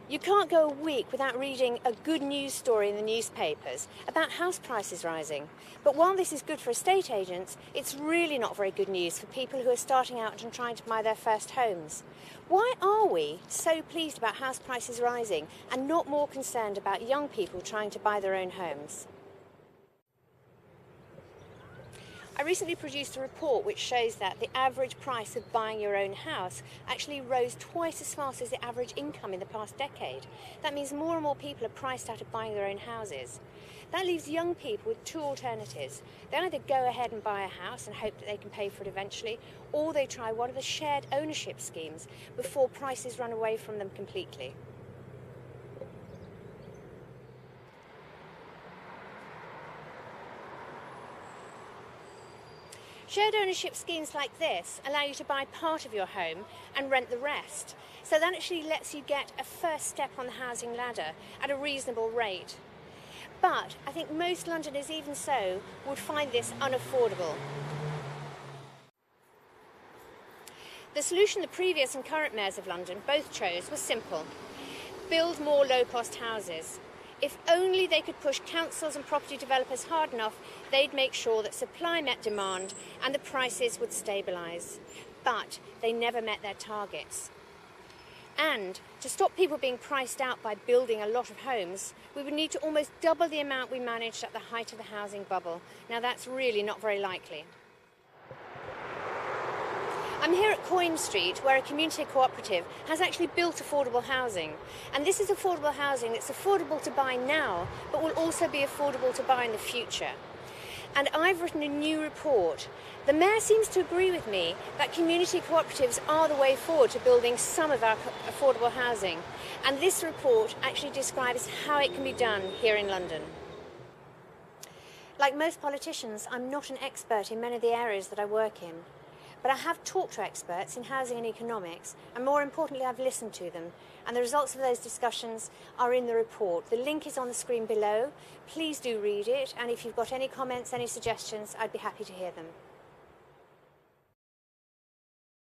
You can't go a week without reading a good news story in the newspapers about house prices rising. But while this is good for estate agents, it's really not very good news for people who are starting out and trying to buy their first homes. Why are we so pleased about house prices rising and not more concerned about young people trying to buy their own homes? I recently produced a report which shows that the average price of buying your own house actually rose twice as fast as the average income in the past decade. That means more and more people are priced out of buying their own houses. That leaves young people with two alternatives. They either go ahead and buy a house and hope that they can pay for it eventually, or they try one of the shared ownership schemes before prices run away from them completely. Shared ownership schemes like this allow you to buy part of your home and rent the rest. So that actually lets you get a first step on the housing ladder at a reasonable rate. But I think most Londoners, even so, would find this unaffordable. The solution the previous and current mayors of London both chose was simple: build more low-cost houses. If only they could push councils and property developers hard enough, they'd make sure that supply met demand and the prices would stabilise. But they never met their targets. And to stop people being priced out by building a lot of homes, we would need to almost double the amount we managed at the height of the housing bubble. Now that's really not very likely. I'm here at Coin Street, where a community cooperative has actually built affordable housing. And this is affordable housing that's affordable to buy now, but will also be affordable to buy in the future. And I've written a new report. The Mayor seems to agree with me that community cooperatives are the way forward to building some of our affordable housing. And this report actually describes how it can be done here in London. Like most politicians, I'm not an expert in many of the areas that I work in. But I have talked to experts in housing and economics, and more importantly, I've listened to them. And the results of those discussions are in the report. The link is on the screen below. Please do read it, and if you've got any comments, any suggestions, I'd be happy to hear them.